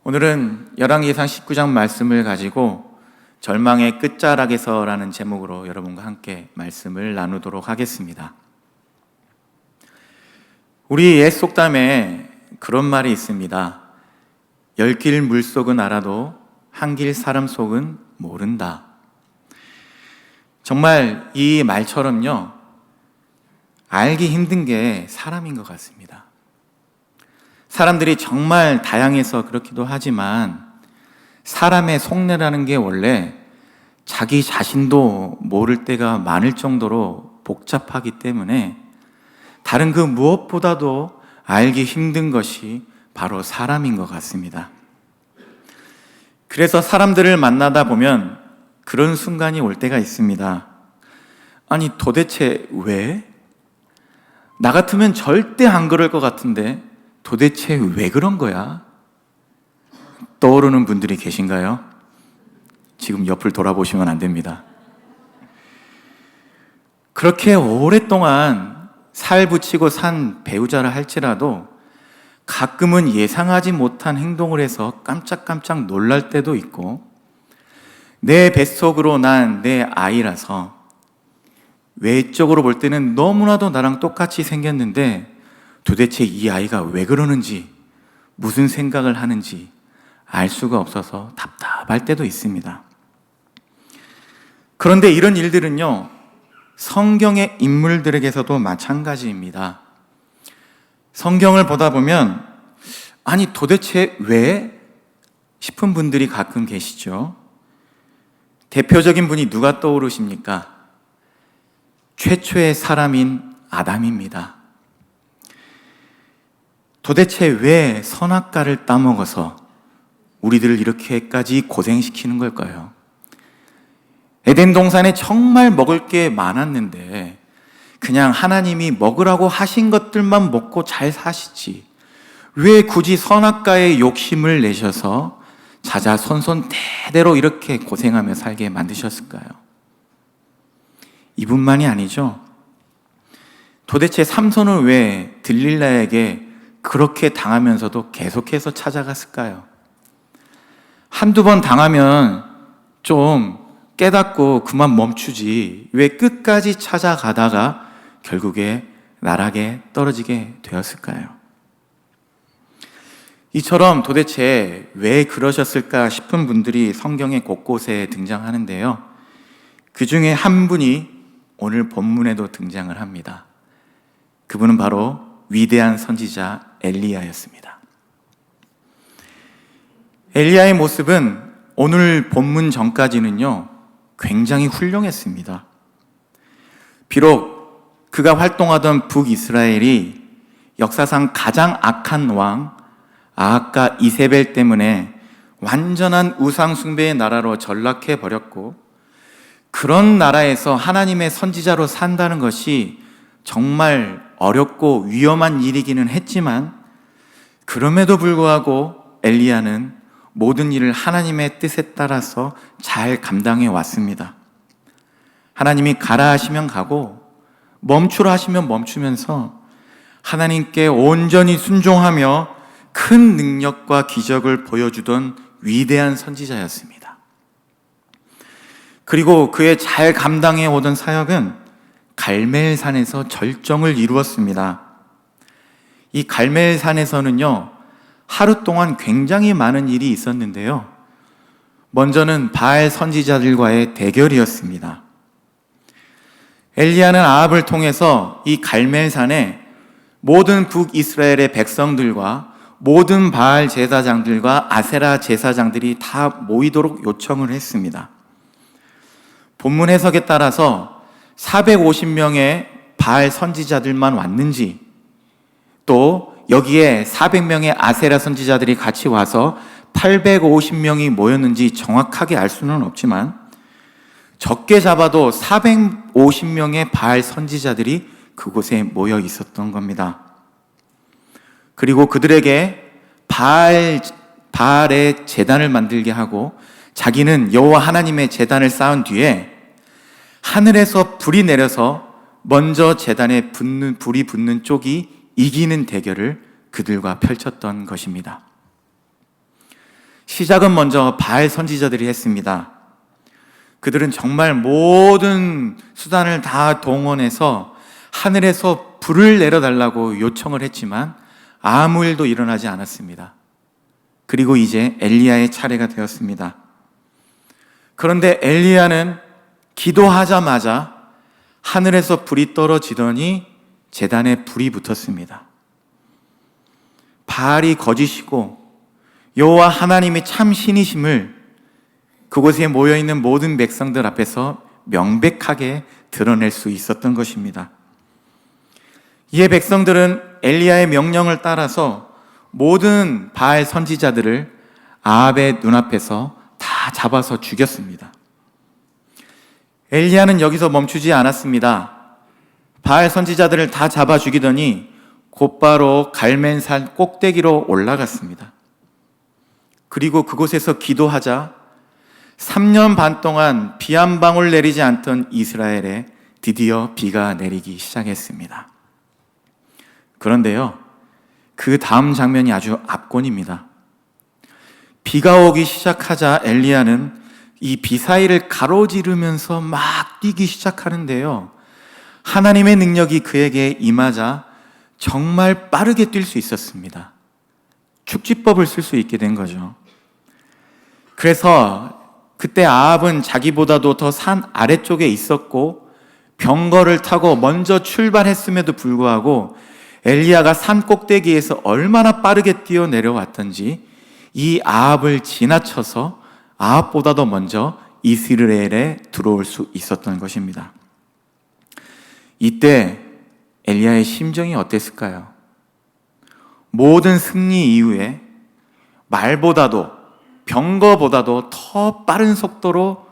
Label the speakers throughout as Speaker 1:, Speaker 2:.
Speaker 1: 오늘은 열왕기상 19장 말씀을 가지고 절망의 끝자락에서라는 제목으로 여러분과 함께 말씀을 나누도록 하겠습니다. 우리 옛 속담에 그런 말이 있습니다. 열 길 물속은 알아도 한 길 사람 속은 모른다. 정말 이 말처럼요, 알기 힘든 게 사람인 것 같습니다. 사람들이 정말 다양해서 그렇기도 하지만 사람의 속내라는 게 원래 자기 자신도 모를 때가 많을 정도로 복잡하기 때문에 다른 그 무엇보다도 알기 힘든 것이 바로 사람인 것 같습니다. 그래서 사람들을 만나다 보면 그런 순간이 올 때가 있습니다. 아니 도대체 왜? 나 같으면 절대 안 그럴 것 같은데 도대체 왜 그런 거야? 떠오르는 분들이 계신가요? 지금 옆을 돌아보시면 안 됩니다. 그렇게 오랫동안 살 붙이고 산 배우자라 할지라도 가끔은 예상하지 못한 행동을 해서 깜짝깜짝 놀랄 때도 있고, 내 뱃속으로 난 내 아이라서 외적으로 볼 때는 너무나도 나랑 똑같이 생겼는데 도대체 이 아이가 왜 그러는지, 무슨 생각을 하는지 알 수가 없어서 답답할 때도 있습니다. 그런데 이런 일들은요, 성경의 인물들에게서도 마찬가지입니다. 성경을 보다 보면 아니 도대체 왜? 싶은 분들이 가끔 계시죠. 대표적인 분이 누가 떠오르십니까? 최초의 사람인 아담입니다. 도대체 왜 선악과를 따먹어서 우리들을 이렇게까지 고생시키는 걸까요? 에덴 동산에 정말 먹을 게 많았는데 그냥 하나님이 먹으라고 하신 것들만 먹고 잘 사시지 왜 굳이 선악과에 욕심을 내셔서 자자손손 대대로 이렇게 고생하며 살게 만드셨을까요? 이분만이 아니죠. 도대체 삼손은 왜 들릴라에게 그렇게 당하면서도 계속해서 찾아갔을까요? 한두 번 당하면 좀 깨닫고 그만 멈추지 왜 끝까지 찾아가다가 결국에 나락에 떨어지게 되었을까요? 이처럼 도대체 왜 그러셨을까 싶은 분들이 성경의 곳곳에 등장하는데요, 그 중에 한 분이 오늘 본문에도 등장을 합니다. 그분은 바로 위대한 선지자 엘리야였습니다. 엘리야의 모습은 오늘 본문 전까지는요, 굉장히 훌륭했습니다. 비록 그가 활동하던 북이스라엘이 역사상 가장 악한 왕 아합과 이세벨 때문에 완전한 우상숭배의 나라로 전락해 버렸고, 그런 나라에서 하나님의 선지자로 산다는 것이 정말 어렵고 위험한 일이기는 했지만, 그럼에도 불구하고 엘리야는 모든 일을 하나님의 뜻에 따라서 잘 감당해 왔습니다. 하나님이 가라 하시면 가고 멈추라 하시면 멈추면서 하나님께 온전히 순종하며 큰 능력과 기적을 보여주던 위대한 선지자였습니다. 그리고 그의 잘 감당해 오던 사역은 갈멜산에서 절정을 이루었습니다. 이 갈멜산에서는요, 하루 동안 굉장히 많은 일이 있었는데요, 먼저는 바알 선지자들과의 대결이었습니다. 엘리야는 아합을 통해서 이 갈멜산에 모든 북이스라엘의 백성들과 모든 바알 제사장들과 아세라 제사장들이 다 모이도록 요청을 했습니다. 본문 해석에 따라서 450명의 바알 선지자들만 왔는지, 또 여기에 400명의 아세라 선지자들이 같이 와서 850명이 모였는지 정확하게 알 수는 없지만 적게 잡아도 450명의 바알 선지자들이 그곳에 모여 있었던 겁니다. 그리고 그들에게 바알의 제단을 만들게 하고 자기는 여호와 하나님의 제단을 쌓은 뒤에 하늘에서 불이 내려서 먼저 제단에 불이 붙는 쪽이 이기는 대결을 그들과 펼쳤던 것입니다. 시작은 먼저 바알 선지자들이 했습니다. 그들은 정말 모든 수단을 다 동원해서 하늘에서 불을 내려달라고 요청을 했지만 아무 일도 일어나지 않았습니다. 그리고 이제 엘리야의 차례가 되었습니다. 그런데 엘리야는 기도하자마자 하늘에서 불이 떨어지더니 제단에 불이 붙었습니다. 바알이 거짓이고 여호와 하나님이 참 신이심을 그곳에 모여있는 모든 백성들 앞에서 명백하게 드러낼 수 있었던 것입니다. 이에 백성들은 엘리야의 명령을 따라서 모든 바알 선지자들을 아합의 눈앞에서 다 잡아서 죽였습니다. 엘리야는 여기서 멈추지 않았습니다. 바알 선지자들을 다 잡아 죽이더니 곧바로 갈멜산 꼭대기로 올라갔습니다. 그리고 그곳에서 기도하자 3년 반 동안 비 한 방울 내리지 않던 이스라엘에 드디어 비가 내리기 시작했습니다. 그런데요, 그 다음 장면이 아주 압권입니다. 비가 오기 시작하자 엘리야는 이 비 사이를 가로지르면서 막 뛰기 시작하는데요, 하나님의 능력이 그에게 임하자 정말 빠르게 뛸 수 있었습니다. 축지법을 쓸 수 있게 된 거죠. 그래서 그때 아합은 자기보다도 더 산 아래쪽에 있었고 병거를 타고 먼저 출발했음에도 불구하고 엘리야가 산 꼭대기에서 얼마나 빠르게 뛰어 내려왔던지 이 아합을 지나쳐서 아합보다도 먼저 이스라엘에 들어올 수 있었던 것입니다. 이때 엘리야의 심정이 어땠을까요? 모든 승리 이후에 말보다도 병거보다도 더 빠른 속도로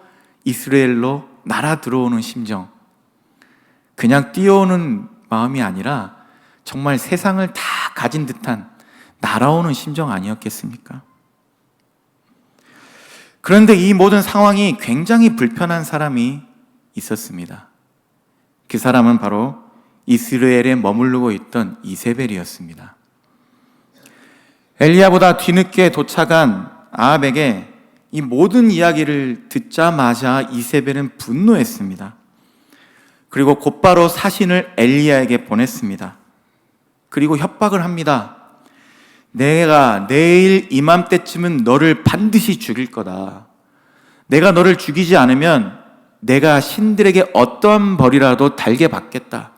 Speaker 1: 이스라엘로 날아 들어오는 심정, 그냥 뛰어오는 마음이 아니라 정말 세상을 다 가진 듯한 날아오는 심정 아니었겠습니까? 그런데 이 모든 상황이 굉장히 불편한 사람이 있었습니다. 그 사람은 바로 이스라엘에 머무르고 있던 이세벨이었습니다. 엘리야보다 뒤늦게 도착한 아합에게 이 모든 이야기를 듣자마자 이세벨은 분노했습니다. 그리고 곧바로 사신을 엘리야에게 보냈습니다. 그리고 협박을 합니다. 내가 내일 이맘때쯤은 너를 반드시 죽일 거다. 내가 너를 죽이지 않으면 내가 신들에게 어떠한 벌이라도 달게 받겠다.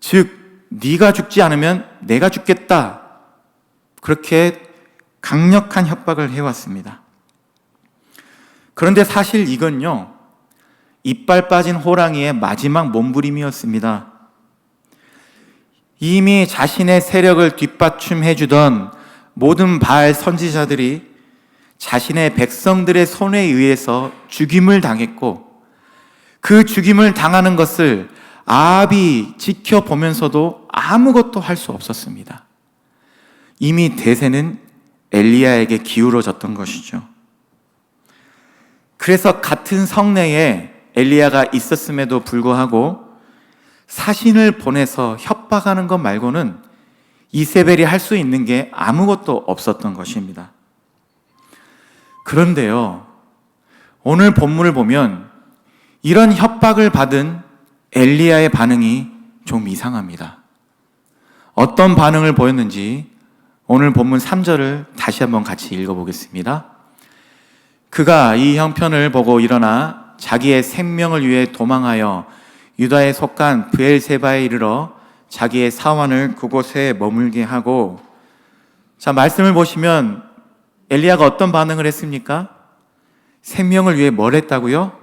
Speaker 1: 즉 네가 죽지 않으면 내가 죽겠다. 그렇게 강력한 협박을 해왔습니다. 그런데 사실 이건요, 이빨 빠진 호랑이의 마지막 몸부림이었습니다. 이미 자신의 세력을 뒷받침해주던 모든 바알 선지자들이 자신의 백성들의 손에 의해서 죽임을 당했고 그 죽임을 당하는 것을 아합이 지켜보면서도 아무것도 할 수 없었습니다. 이미 대세는 엘리야에게 기울어졌던 것이죠. 그래서 같은 성내에 엘리야가 있었음에도 불구하고 사신을 보내서 협박하는 것 말고는 이세벨이 할 수 있는 게 아무것도 없었던 것입니다. 그런데요, 오늘 본문을 보면 이런 협박을 받은 엘리야의 반응이 좀 이상합니다. 어떤 반응을 보였는지 오늘 본문 3절을 다시 한번 같이 읽어보겠습니다. 그가 이 형편을 보고 일어나 자기의 생명을 위해 도망하여 유다에 속한 브엘세바에 이르러 자기의 사환을 그곳에 머물게 하고, 자, 말씀을 보시면 엘리야가 어떤 반응을 했습니까? 생명을 위해 뭘 했다고요?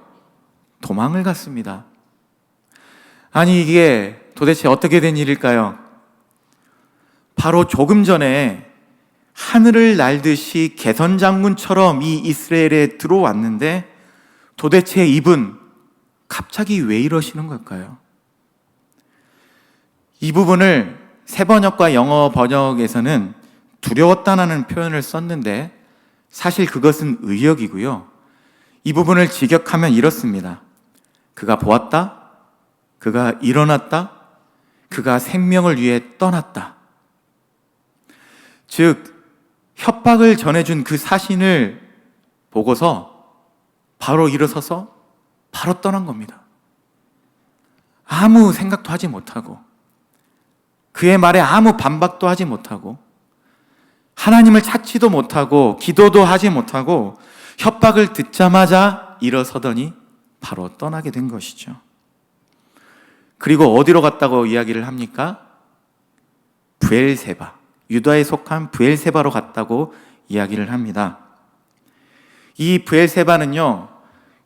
Speaker 1: 도망을 갔습니다. 아니, 이게 도대체 어떻게 된 일일까요? 바로 조금 전에 하늘을 날듯이 개선장군처럼 이 이스라엘에 들어왔는데 도대체 이분 갑자기 왜 이러시는 걸까요? 이 부분을 세번역과 영어 번역에서는 두려웠다는 표현을 썼는데 사실 그것은 의역이고요. 이 부분을 직역하면 이렇습니다. 그가 보았다, 그가 일어났다, 그가 생명을 위해 떠났다. 즉 협박을 전해준 그 사신을 보고서 바로 일어서서 바로 떠난 겁니다. 아무 생각도 하지 못하고 그의 말에 아무 반박도 하지 못하고 하나님을 찾지도 못하고 기도도 하지 못하고 협박을 듣자마자 일어서더니 바로 떠나게 된 것이죠. 그리고 어디로 갔다고 이야기를 합니까? 브엘세바, 유다에 속한 브엘세바로 갔다고 이야기를 합니다. 이 브엘세바는요,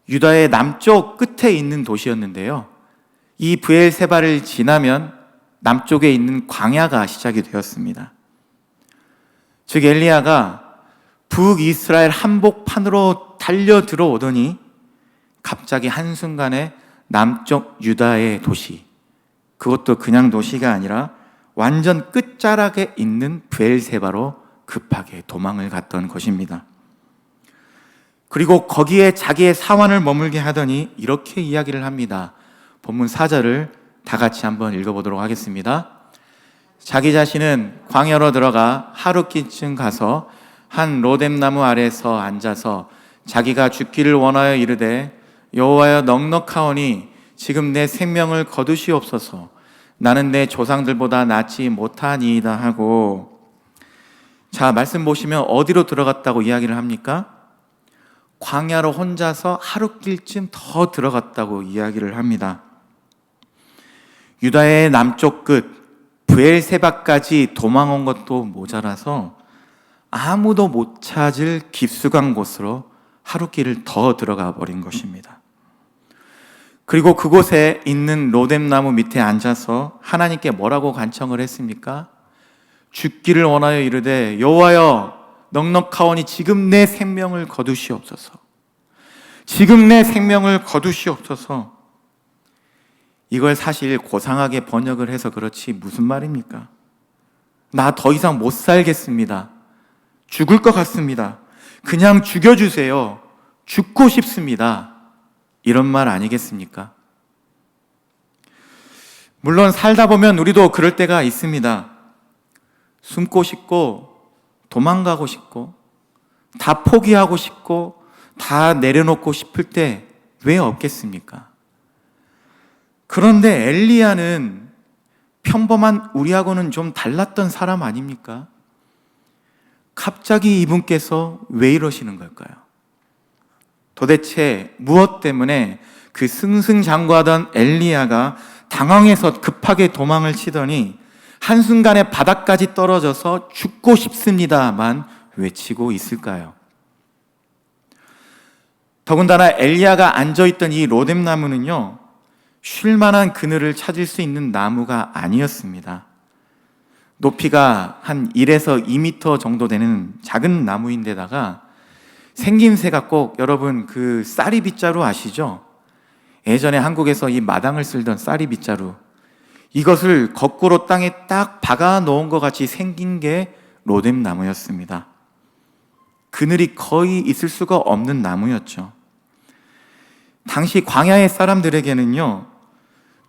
Speaker 1: 유다의 남쪽 끝에 있는 도시였는데요, 이 브엘세바를 지나면 남쪽에 있는 광야가 시작이 되었습니다. 즉 엘리야가 북이스라엘 한복판으로 달려 들어오더니 갑자기 한순간에 남쪽 유다의 도시, 그것도 그냥 도시가 아니라 완전 끝자락에 있는 브엘세바로 급하게 도망을 갔던 것입니다. 그리고 거기에 자기의 사환을 머물게 하더니 이렇게 이야기를 합니다. 본문 4절을 다 같이 한번 읽어보도록 하겠습니다. 자기 자신은 광야로 들어가 하룻길쯤 가서 한 로뎀나무 아래에서 앉아서 자기가 죽기를 원하여 이르되 여호와여 넉넉하오니 지금 내 생명을 거두시옵소서. 나는 내 조상들보다 낫지 못하니이다 하고, 자, 말씀 보시면 어디로 들어갔다고 이야기를 합니까? 광야로 혼자서 하룻길쯤 더 들어갔다고 이야기를 합니다. 유다의 남쪽 끝 브엘세바까지 도망온 것도 모자라서 아무도 못 찾을 깊숙한 곳으로 하룻길을 더 들어가 버린 것입니다. 그리고 그곳에 있는 로뎀나무 밑에 앉아서 하나님께 뭐라고 간청을 했습니까? 죽기를 원하여 이르되 여호와여 넉넉하오니 지금 내 생명을 거두시옵소서. 지금 내 생명을 거두시옵소서. 이걸 사실 고상하게 번역을 해서 그렇지 무슨 말입니까? 나 더 이상 못 살겠습니다. 죽을 것 같습니다. 그냥 죽여주세요. 죽고 싶습니다. 이런 말 아니겠습니까? 물론 살다 보면 우리도 그럴 때가 있습니다. 숨고 싶고 도망가고 싶고 다 포기하고 싶고 다 내려놓고 싶을 때 왜 없겠습니까? 그런데 엘리야는 평범한 우리하고는 좀 달랐던 사람 아닙니까? 갑자기 이분께서 왜 이러시는 걸까요? 도대체 무엇 때문에 그 승승장구하던 엘리야가 당황해서 급하게 도망을 치더니 한순간에 바닥까지 떨어져서 죽고 싶습니다만 외치고 있을까요? 더군다나 엘리야가 앉아있던 이 로뎀나무는요, 쉴만한 그늘을 찾을 수 있는 나무가 아니었습니다. 높이가 한 1에서 2m 정도 되는 작은 나무인데다가 생김새가 꼭 여러분 그 쌀이 빗자루 아시죠? 예전에 한국에서 이 마당을 쓸던 쌀이 빗자루, 이것을 거꾸로 땅에 딱 박아 놓은 것 같이 생긴 게 로뎀나무였습니다. 그늘이 거의 있을 수가 없는 나무였죠. 당시 광야의 사람들에게는요,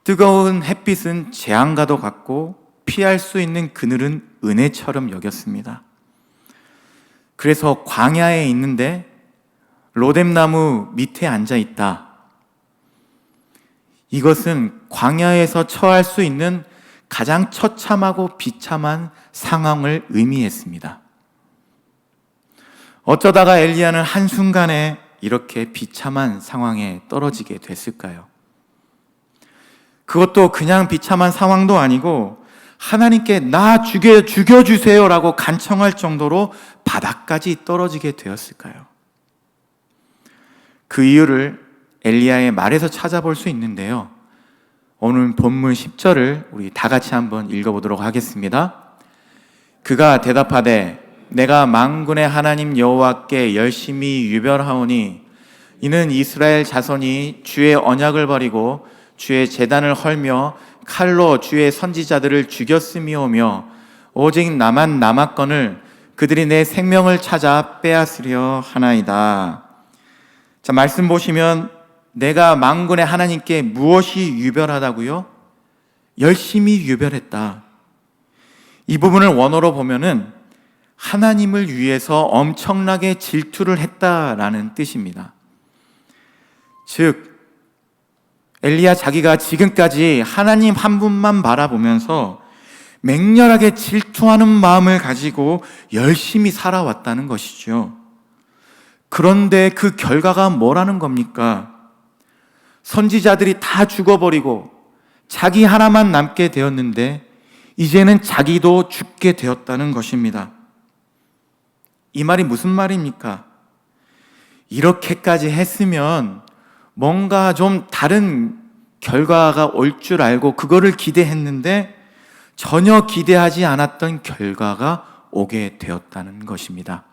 Speaker 1: 뜨거운 햇빛은 재앙과도 같고 피할 수 있는 그늘은 은혜처럼 여겼습니다. 그래서 광야에 있는데 로뎀나무 밑에 앉아 있다. 이것은 광야에서 처할 수 있는 가장 처참하고 비참한 상황을 의미했습니다. 어쩌다가 엘리야는 한순간에 이렇게 비참한 상황에 떨어지게 됐을까요? 그것도 그냥 비참한 상황도 아니고 하나님께 나 죽여주세요라고 간청할 정도로 바닥까지 떨어지게 되었을까요? 그 이유를 엘리야의 말에서 찾아볼 수 있는데요, 오늘 본문 10절을 우리 다 같이 한번 읽어보도록 하겠습니다. 그가 대답하되 내가 만군의 하나님 여호와께 열심히 유별하오니 이는 이스라엘 자손이 주의 언약을 버리고 주의 제단을 헐며 칼로 주의 선지자들을 죽였음이오며 오직 나만 남았거늘 그들이 내 생명을 찾아 빼앗으려 하나이다. 자, 말씀 보시면 내가 만군의 하나님께 무엇이 유별하다고요? 열심히 유별했다. 이 부분을 원어로 보면은 하나님을 위해서 엄청나게 질투를 했다라는 뜻입니다. 즉, 엘리야 자기가 지금까지 하나님 한 분만 바라보면서 맹렬하게 질투하는 마음을 가지고 열심히 살아왔다는 것이죠. 그런데 그 결과가 뭐라는 겁니까? 선지자들이 다 죽어버리고 자기 하나만 남게 되었는데 이제는 자기도 죽게 되었다는 것입니다. 이 말이 무슨 말입니까? 이렇게까지 했으면 뭔가 좀 다른 결과가 올 줄 알고 그거를 기대했는데 전혀 기대하지 않았던 결과가 오게 되었다는 것입니다.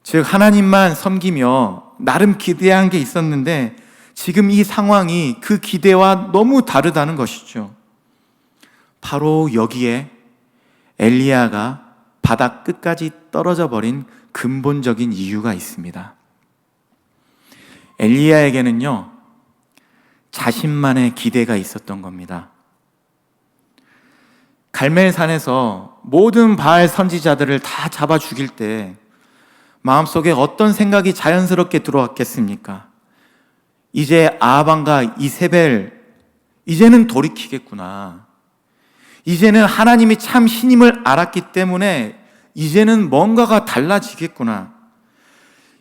Speaker 1: 즉, 하나님만 섬기며 나름 기대한 게 있었는데 지금 이 상황이 그 기대와 너무 다르다는 것이죠. 바로 여기에 엘리야가 바닥 끝까지 떨어져 버린 근본적인 이유가 있습니다. 엘리야에게는요, 자신만의 기대가 있었던 겁니다. 갈멜산에서 모든 바알 선지자들을 다 잡아 죽일 때 마음속에 어떤 생각이 자연스럽게 들어왔겠습니까? 이제 아합과 이세벨, 이제는 돌이키겠구나. 이제는 하나님이 참 신임을 알았기 때문에 이제는 뭔가가 달라지겠구나.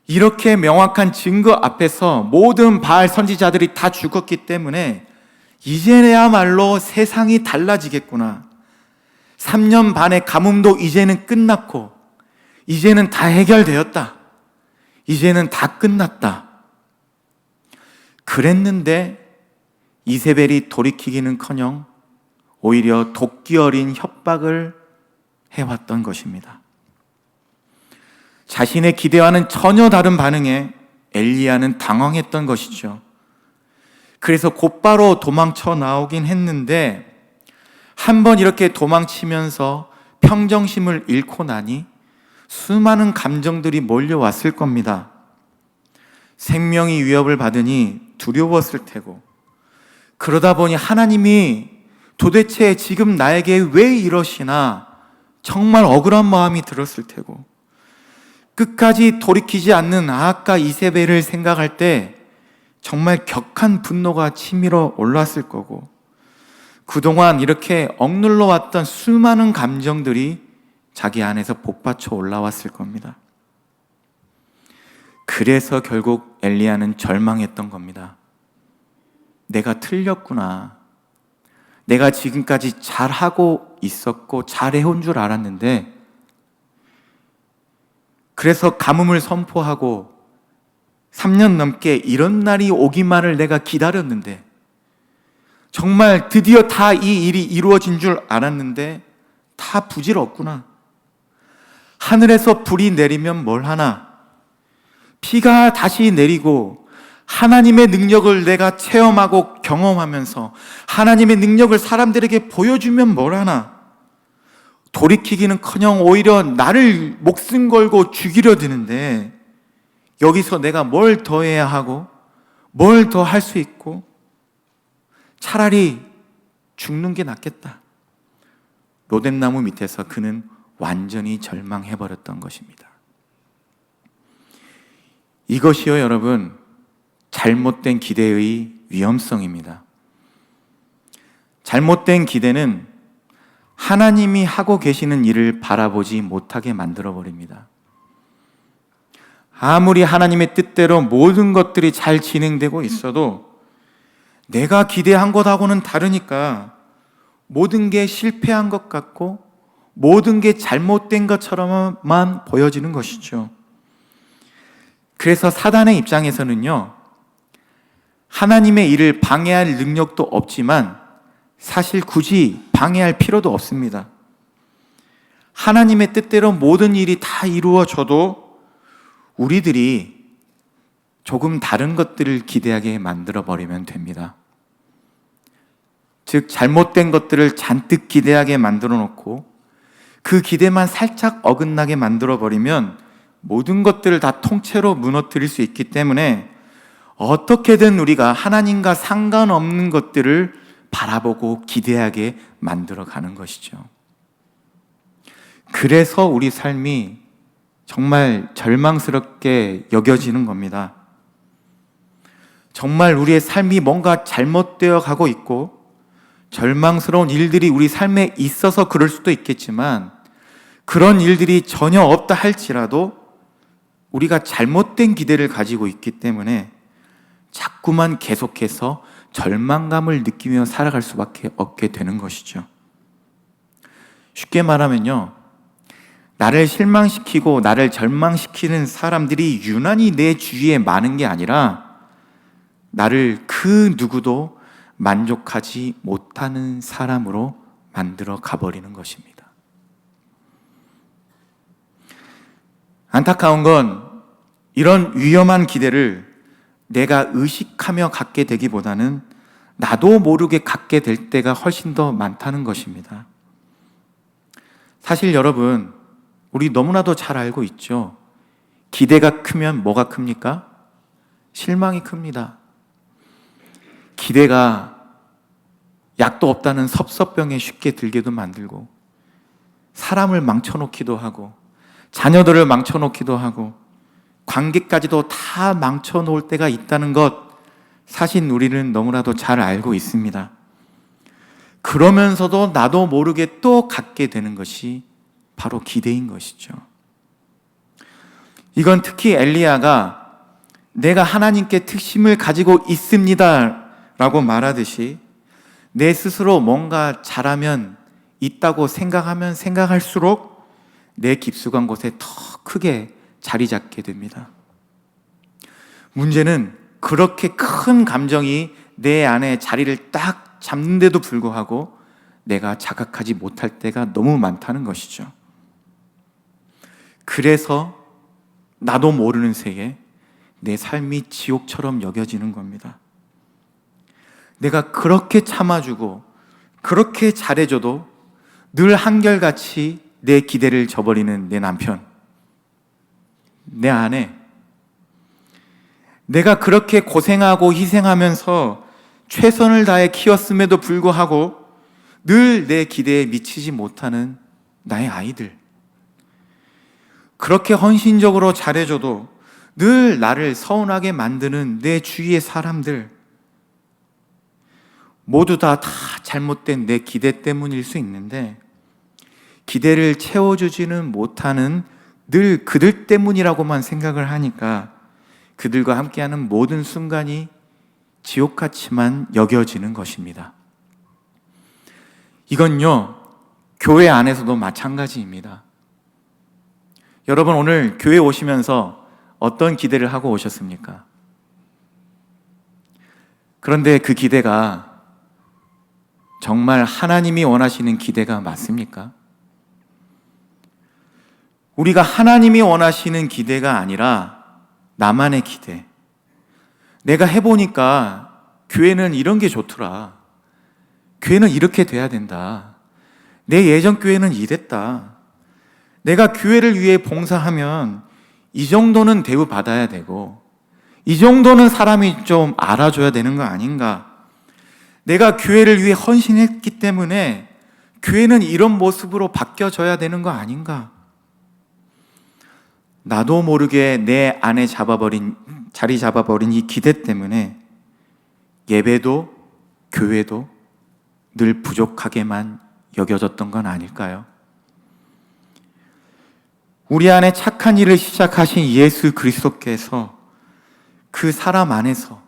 Speaker 1: 이렇게 명확한 증거 앞에서 모든 바알 선지자들이 다 죽었기 때문에 이제야말로 세상이 달라지겠구나. 3년 반의 가뭄도 이제는 끝났고 이제는 다 해결되었다. 이제는 다 끝났다. 그랬는데 이세벨이 돌이키기는커녕 오히려 도끼 어린 협박을 해왔던 것입니다. 자신의 기대와는 전혀 다른 반응에 엘리야는 당황했던 것이죠. 그래서 곧바로 도망쳐 나오긴 했는데 한번 이렇게 도망치면서 평정심을 잃고 나니 수많은 감정들이 몰려왔을 겁니다. 생명이 위협을 받으니 두려웠을 테고, 그러다 보니 하나님이 도대체 지금 나에게 왜 이러시나 정말 억울한 마음이 들었을 테고, 끝까지 돌이키지 않는 아합과 이세벨을 생각할 때 정말 격한 분노가 치밀어 올랐을 거고, 그동안 이렇게 억눌러 왔던 수많은 감정들이 자기 안에서 복받쳐 올라왔을 겁니다. 그래서 결국 엘리야는 절망했던 겁니다. 내가 틀렸구나. 내가 지금까지 잘하고 있었고 잘해온 줄 알았는데, 그래서 가뭄을 선포하고 3년 넘게 이런 날이 오기만을 내가 기다렸는데, 정말 드디어 다 이 일이 이루어진 줄 알았는데 다 부질없구나. 하늘에서 불이 내리면 뭘 하나? 비가 다시 내리고 하나님의 능력을 내가 체험하고 경험하면서 하나님의 능력을 사람들에게 보여주면 뭘 하나? 돌이키기는커녕 오히려 나를 목숨 걸고 죽이려 드는데 여기서 내가 뭘 더 해야 하고 뭘 더 할 수 있고, 차라리 죽는 게 낫겠다. 로뎀나무 밑에서 그는 완전히 절망해버렸던 것입니다. 이것이요, 여러분, 잘못된 기대의 위험성입니다. 잘못된 기대는 하나님이 하고 계시는 일을 바라보지 못하게 만들어버립니다. 아무리 하나님의 뜻대로 모든 것들이 잘 진행되고 있어도 내가 기대한 것하고는 다르니까 모든 게 실패한 것 같고 모든 게 잘못된 것처럼만 보여지는 것이죠. 그래서 사단의 입장에서는요, 하나님의 일을 방해할 능력도 없지만 사실 굳이 방해할 필요도 없습니다. 하나님의 뜻대로 모든 일이 다 이루어져도 우리들이 조금 다른 것들을 기대하게 만들어버리면 됩니다. 즉, 잘못된 것들을 잔뜩 기대하게 만들어 놓고 그 기대만 살짝 어긋나게 만들어버리면 모든 것들을 다 통째로 무너뜨릴 수 있기 때문에 어떻게든 우리가 하나님과 상관없는 것들을 바라보고 기대하게 만들어가는 것이죠. 그래서 우리 삶이 정말 절망스럽게 여겨지는 겁니다. 정말 우리의 삶이 뭔가 잘못되어 가고 있고 절망스러운 일들이 우리 삶에 있어서 그럴 수도 있겠지만, 그런 일들이 전혀 없다 할지라도 우리가 잘못된 기대를 가지고 있기 때문에 자꾸만 계속해서 절망감을 느끼며 살아갈 수밖에 없게 되는 것이죠. 쉽게 말하면요, 나를 실망시키고 나를 절망시키는 사람들이 유난히 내 주위에 많은 게 아니라 나를 그 누구도 만족하지 못하는 사람으로 만들어 가버리는 것입니다. 안타까운 건 이런 위험한 기대를 내가 의식하며 갖게 되기보다는 나도 모르게 갖게 될 때가 훨씬 더 많다는 것입니다. 사실 여러분, 우리 너무나도 잘 알고 있죠. 기대가 크면 뭐가 큽니까? 실망이 큽니다. 기대가 약도 없다는 섭섭병에 쉽게 들게도 만들고, 사람을 망쳐놓기도 하고, 자녀들을 망쳐놓기도 하고, 관계까지도 다 망쳐놓을 때가 있다는 것, 사실 우리는 너무나도 잘 알고 있습니다. 그러면서도 나도 모르게 또 갖게 되는 것이 바로 기대인 것이죠. 이건 특히 엘리야가 내가 하나님께 특심을 가지고 있습니다 라고 말하듯이, 내 스스로 뭔가 잘하면 있다고 생각하면 생각할수록 내 깊숙한 곳에 더 크게 자리 잡게 됩니다. 문제는 그렇게 큰 감정이 내 안에 자리를 딱 잡는데도 불구하고 내가 자각하지 못할 때가 너무 많다는 것이죠. 그래서 나도 모르는 새에 내 삶이 지옥처럼 여겨지는 겁니다. 내가 그렇게 참아주고 그렇게 잘해줘도 늘 한결같이 내 기대를 저버리는 내 남편, 내 아내, 내가 그렇게 고생하고 희생하면서 최선을 다해 키웠음에도 불구하고 늘 내 기대에 미치지 못하는 나의 아이들, 그렇게 헌신적으로 잘해줘도 늘 나를 서운하게 만드는 내 주위의 사람들, 모두 다 잘못된 내 기대 때문일 수 있는데, 기대를 채워주지는 못하는 늘 그들 때문이라고만 생각을 하니까 그들과 함께하는 모든 순간이 지옥같이만 여겨지는 것입니다. 이건요, 교회 안에서도 마찬가지입니다. 여러분, 오늘 교회 오시면서 어떤 기대를 하고 오셨습니까? 그런데 그 기대가 정말 하나님이 원하시는 기대가 맞습니까? 우리가 하나님이 원하시는 기대가 아니라 나만의 기대. 내가 해보니까 교회는 이런 게 좋더라. 교회는 이렇게 돼야 된다. 내 예전 교회는 이랬다. 내가 교회를 위해 봉사하면 이 정도는 대우받아야 되고, 이 정도는 사람이 좀 알아줘야 되는 거 아닌가. 내가 교회를 위해 헌신했기 때문에 교회는 이런 모습으로 바뀌어져야 되는 거 아닌가. 나도 모르게 내 안에 자리 잡아버린 이 기대 때문에 예배도 교회도 늘 부족하게만 여겨졌던 건 아닐까요? 우리 안에 착한 일을 시작하신 예수 그리스도께서 그 사람 안에서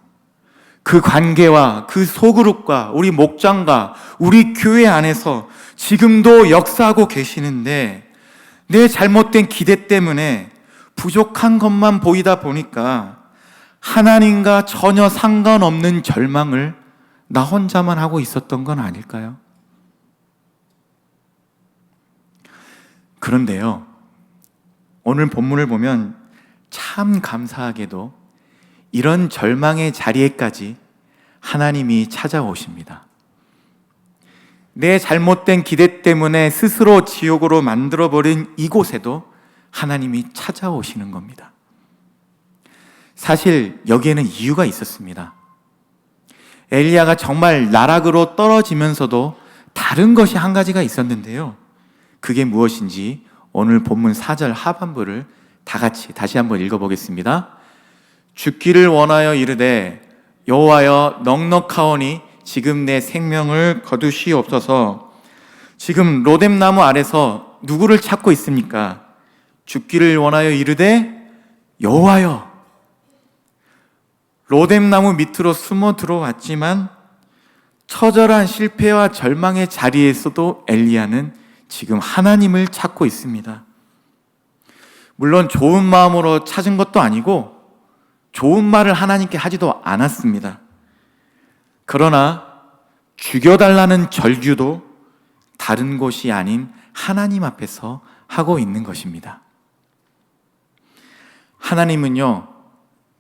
Speaker 1: 그 관계와 그 소그룹과 우리 목장과 우리 교회 안에서 지금도 역사하고 계시는데, 내 잘못된 기대 때문에 부족한 것만 보이다 보니까 하나님과 전혀 상관없는 절망을 나 혼자만 하고 있었던 건 아닐까요? 그런데요, 오늘 본문을 보면 참 감사하게도 이런 절망의 자리에까지 하나님이 찾아오십니다. 내 잘못된 기대 때문에 스스로 지옥으로 만들어버린 이곳에도 하나님이 찾아오시는 겁니다. 사실 여기에는 이유가 있었습니다. 엘리야가 정말 나락으로 떨어지면서도 다른 것이 한 가지가 있었는데요, 그게 무엇인지 오늘 본문 4절 하반부를 다 같이 다시 한번 읽어보겠습니다. 죽기를 원하여 이르되 여호와여 넉넉하오니 지금 내 생명을 거두시옵소서. 지금 로뎀나무 아래서 누구를 찾고 있습니까? 죽기를 원하여 이르되 여호와여. 로뎀나무 밑으로 숨어 들어왔지만 처절한 실패와 절망의 자리에서도 엘리야는 지금 하나님을 찾고 있습니다. 물론 좋은 마음으로 찾은 것도 아니고 좋은 말을 하나님께 하지도 않았습니다. 그러나 죽여달라는 절규도 다른 곳이 아닌 하나님 앞에서 하고 있는 것입니다. 하나님은요,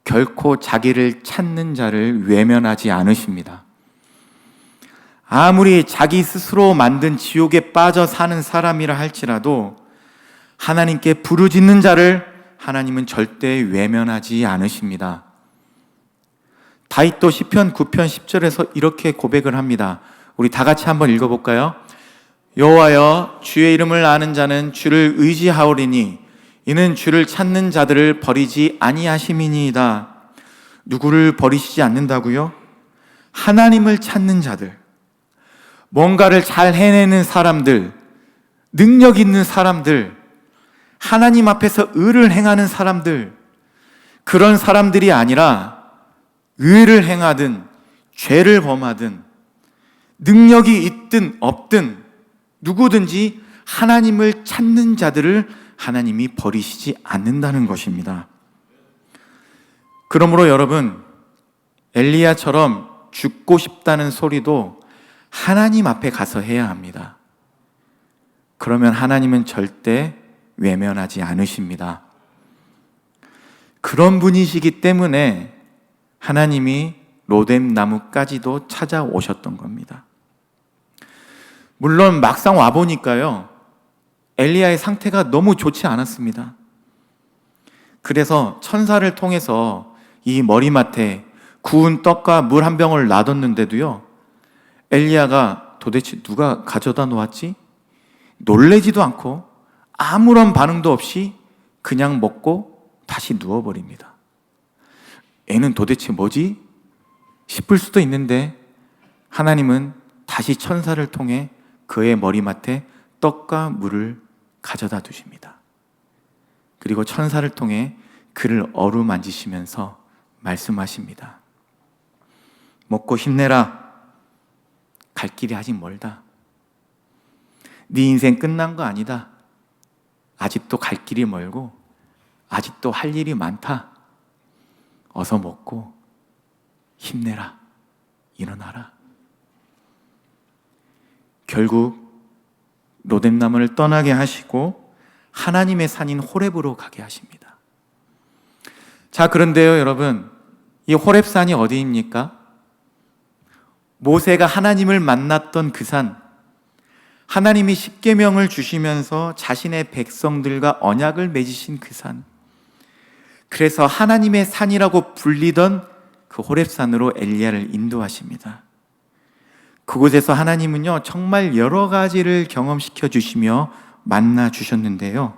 Speaker 1: 결코 자기를 찾는 자를 외면하지 않으십니다. 아무리 자기 스스로 만든 지옥에 빠져 사는 사람이라 할지라도 하나님께 부르짖는 자를 하나님은 절대 외면하지 않으십니다. 다윗도 시편 9편 10절에서 이렇게 고백을 합니다. 우리 다 같이 한번 읽어볼까요? 여호와여 주의 이름을 아는 자는 주를 의지하오리니 이는 주를 찾는 자들을 버리지 아니하심이니이다. 누구를 버리시지 않는다고요? 하나님을 찾는 자들, 뭔가를 잘 해내는 사람들, 능력 있는 사람들, 하나님 앞에서 의를 행하는 사람들, 그런 사람들이 아니라 의를 행하든 죄를 범하든 능력이 있든 없든 누구든지 하나님을 찾는 자들을 하나님이 버리시지 않는다는 것입니다. 그러므로 여러분, 엘리야처럼 죽고 싶다는 소리도 하나님 앞에 가서 해야 합니다. 그러면 하나님은 절대 외면하지 않으십니다. 그런 분이시기 때문에 하나님이 로뎀나무까지도 찾아오셨던 겁니다. 물론 막상 와보니까요, 엘리야의 상태가 너무 좋지 않았습니다. 그래서 천사를 통해서 이 머리맡에 구운 떡과 물 한 병을 놔뒀는데도요, 엘리야가 도대체 누가 가져다 놓았지? 놀래지도 않고 아무런 반응도 없이 그냥 먹고 다시 누워버립니다. 애는 도대체 뭐지? 싶을 수도 있는데 하나님은 다시 천사를 통해 그의 머리맡에 떡과 물을 가져다 두십니다. 그리고 천사를 통해 그를 어루만지시면서 말씀하십니다. 먹고 힘내라. 갈 길이 아직 멀다. 네 인생 끝난 거 아니다. 아직도 갈 길이 멀고 아직도 할 일이 많다. 어서 먹고 힘내라. 일어나라. 결국 로뎀나무를 떠나게 하시고 하나님의 산인 호렙으로 가게 하십니다. 자, 그런데요, 여러분, 이 호렙산이 어디입니까? 모세가 하나님을 만났던 그 산, 하나님이 십계명을 주시면서 자신의 백성들과 언약을 맺으신 그 산, 그래서 하나님의 산이라고 불리던 그 호렙산으로 엘리야를 인도하십니다. 그곳에서 하나님은요, 정말 여러 가지를 경험시켜 주시며 만나 주셨는데요,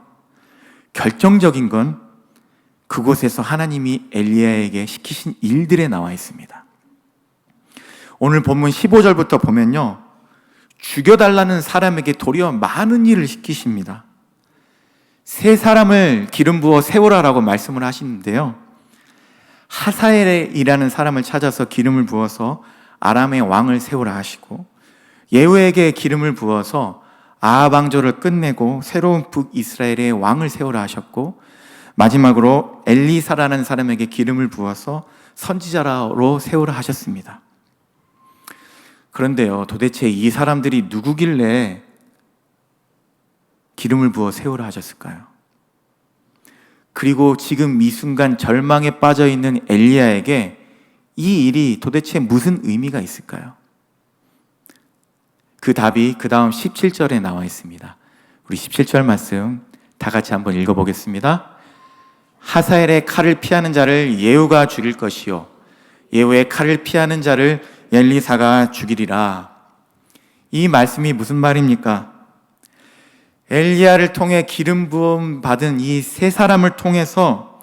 Speaker 1: 결정적인 건 그곳에서 하나님이 엘리야에게 시키신 일들에 나와 있습니다. 오늘 본문 15절부터 보면요, 죽여달라는 사람에게 도리어 많은 일을 시키십니다. 세 사람을 기름 부어 세우라라고 말씀을 하시는데요, 하사엘이라는 사람을 찾아서 기름을 부어서 아람의 왕을 세우라 하시고, 예후에게 기름을 부어서 아합 왕조를 끝내고 새로운 북이스라엘의 왕을 세우라 하셨고, 마지막으로 엘리사라는 사람에게 기름을 부어서 선지자로 세우라 하셨습니다. 그런데요, 도대체 이 사람들이 누구길래 기름을 부어 세우라 하셨을까요? 그리고 지금 이 순간 절망에 빠져 있는 엘리야에게 이 일이 도대체 무슨 의미가 있을까요? 그 답이 그 다음 17절에 나와 있습니다. 우리 17절 말씀 다 같이 한번 읽어보겠습니다. 하사엘의 칼을 피하는 자를 예후가 죽일 것이요 예후의 칼을 피하는 자를 엘리사가 죽이리라. 이 말씀이 무슨 말입니까? 엘리야를 통해 기름 부음 받은 이 세 사람을 통해서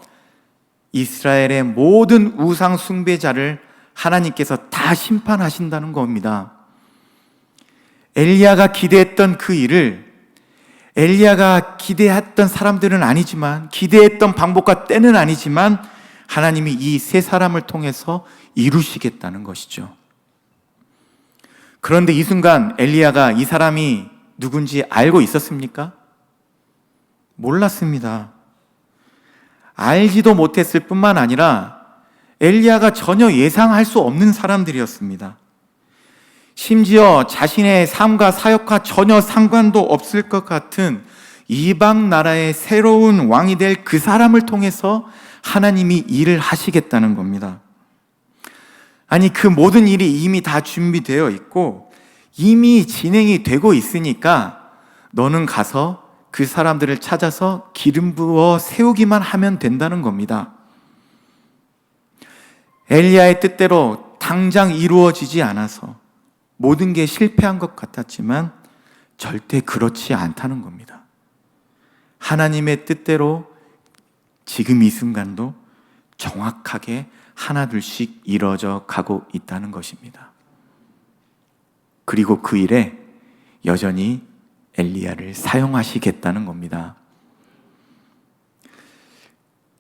Speaker 1: 이스라엘의 모든 우상 숭배자를 하나님께서 다 심판하신다는 겁니다. 엘리야가 기대했던 그 일을 엘리야가 기대했던 사람들은 아니지만, 기대했던 방법과 때는 아니지만 하나님이 이 세 사람을 통해서 이루시겠다는 것이죠. 그런데 이 순간 엘리야가 이 사람이 누군지 알고 있었습니까? 몰랐습니다. 알지도 못했을 뿐만 아니라 엘리야가 전혀 예상할 수 없는 사람들이었습니다. 심지어 자신의 삶과 사역과 전혀 상관도 없을 것 같은 이방 나라의 새로운 왕이 될 그 사람을 통해서 하나님이 일을 하시겠다는 겁니다. 아니, 그 모든 일이 이미 다 준비되어 있고 이미 진행이 되고 있으니까 너는 가서 그 사람들을 찾아서 기름 부어 세우기만 하면 된다는 겁니다. 엘리야의 뜻대로 당장 이루어지지 않아서 모든 게 실패한 것 같았지만 절대 그렇지 않다는 겁니다. 하나님의 뜻대로 지금 이 순간도 정확하게 하나둘씩 이루어져 가고 있다는 것입니다. 그리고 그 일에 여전히 엘리야를 사용하시겠다는 겁니다.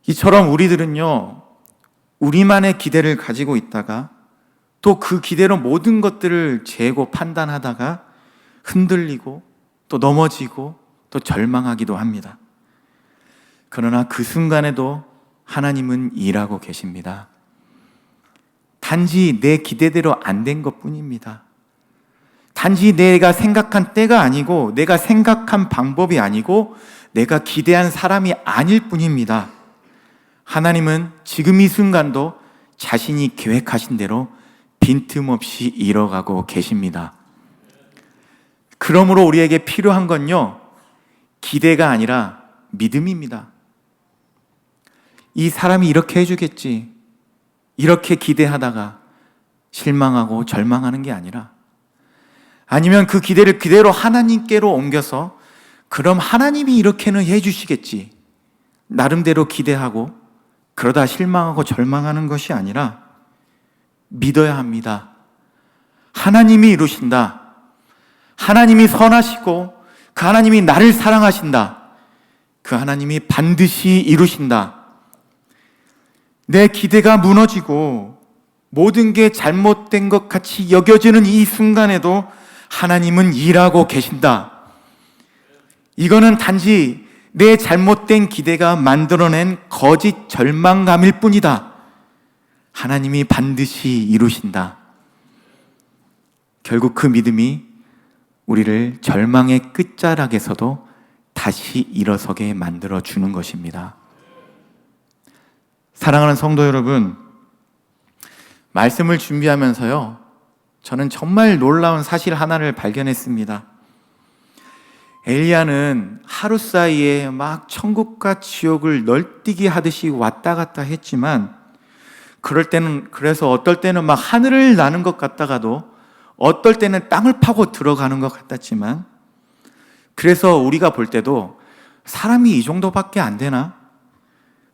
Speaker 1: 이처럼 우리들은요, 우리만의 기대를 가지고 있다가 또 그 기대로 모든 것들을 재고 판단하다가 흔들리고 또 넘어지고 또 절망하기도 합니다. 그러나 그 순간에도 하나님은 일하고 계십니다. 단지 내 기대대로 안 된 것뿐입니다. 단지 내가 생각한 때가 아니고 내가 생각한 방법이 아니고 내가 기대한 사람이 아닐 뿐입니다. 하나님은 지금 이 순간도 자신이 계획하신 대로 빈틈없이 이뤄가고 계십니다. 그러므로 우리에게 필요한 건요, 기대가 아니라 믿음입니다. 이 사람이 이렇게 해주겠지, 이렇게 기대하다가 실망하고 절망하는 게 아니라, 아니면 그 기대를 그대로 하나님께로 옮겨서 그럼 하나님이 이렇게는 해주시겠지, 나름대로 기대하고 그러다 실망하고 절망하는 것이 아니라 믿어야 합니다. 하나님이 이루신다. 하나님이 선하시고 그 하나님이 나를 사랑하신다. 그 하나님이 반드시 이루신다. 내 기대가 무너지고 모든 게 잘못된 것 같이 여겨지는 이 순간에도 하나님은 일하고 계신다. 이거는 단지 내 잘못된 기대가 만들어낸 거짓 절망감일 뿐이다. 하나님이 반드시 이루신다. 결국 그 믿음이 우리를 절망의 끝자락에서도 다시 일어서게 만들어주는 것입니다. 사랑하는 성도 여러분, 말씀을 준비하면서요, 저는 정말 놀라운 사실 하나를 발견했습니다. 엘리야는 하루 사이에 막 천국과 지옥을 널뛰기 하듯이 왔다 갔다 했지만, 그래서 어떨 때는 막 하늘을 나는 것 같다가도 어떨 때는 땅을 파고 들어가는 것 같았지만, 그래서 우리가 볼 때도 사람이 이 정도밖에 안 되나?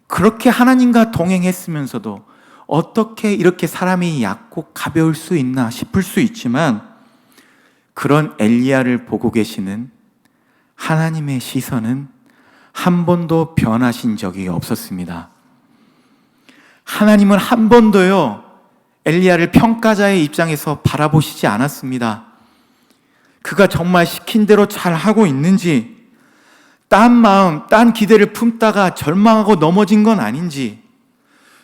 Speaker 1: 그렇게 하나님과 동행했으면서도 어떻게 이렇게 사람이 얕고 가벼울 수 있나 싶을 수 있지만, 그런 엘리야를 보고 계시는 하나님의 시선은 한 번도 변하신 적이 없었습니다. 하나님은 한 번도요, 엘리야를 평가자의 입장에서 바라보시지 않았습니다. 그가 정말 시킨 대로 잘 하고 있는지, 딴 마음, 딴 기대를 품다가 절망하고 넘어진 건 아닌지,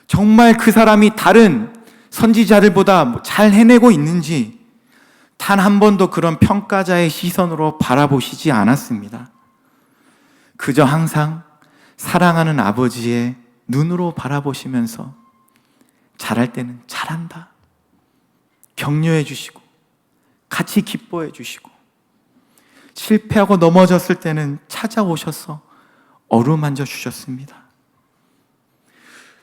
Speaker 1: 정말 그 사람이 다른 선지자들보다 잘 해내고 있는지 단 한 번도 그런 평가자의 시선으로 바라보시지 않았습니다. 그저 항상 사랑하는 아버지의 눈으로 바라보시면서 잘할 때는 잘한다, 격려해 주시고 같이 기뻐해 주시고, 실패하고 넘어졌을 때는 찾아오셔서 어루만져 주셨습니다.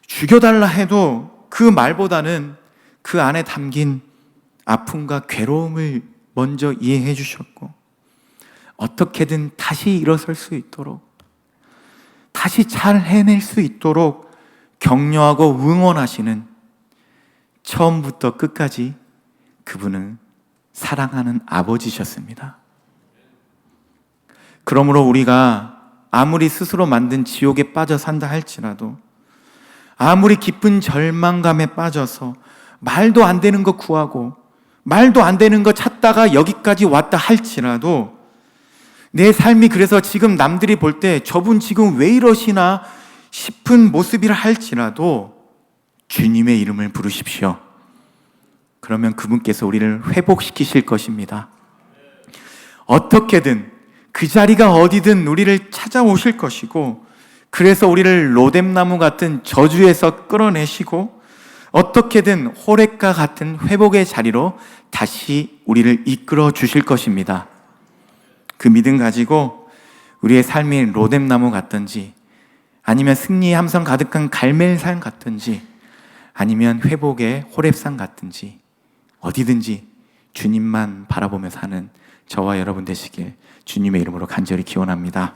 Speaker 1: 죽여달라 해도 그 말보다는 그 안에 담긴 아픔과 괴로움을 먼저 이해해 주셨고, 어떻게든 다시 일어설 수 있도록, 다시 잘 해낼 수 있도록 격려하고 응원하시는, 처음부터 끝까지 그분은 사랑하는 아버지셨습니다. 그러므로 우리가 아무리 스스로 만든 지옥에 빠져 산다 할지라도, 아무리 깊은 절망감에 빠져서 말도 안 되는 거 구하고 말도 안 되는 거 찾다가 여기까지 왔다 할지라도, 내 삶이 그래서 지금 남들이 볼 때 저분 지금 왜 이러시나 싶은 모습이라 할지라도 주님의 이름을 부르십시오. 그러면 그분께서 우리를 회복시키실 것입니다. 어떻게든 그 자리가 어디든 우리를 찾아오실 것이고, 그래서 우리를 로뎀나무 같은 저주에서 끌어내시고 어떻게든 호렙과 같은 회복의 자리로 다시 우리를 이끌어 주실 것입니다. 그 믿음 가지고 우리의 삶이 로뎀나무 같든지, 아니면 승리의 함성 가득한 갈멜산 같든지, 아니면 회복의 호렙산 같든지, 어디든지 주님만 바라보며 사는 저와 여러분 되시길 주님의 이름으로 간절히 기원합니다.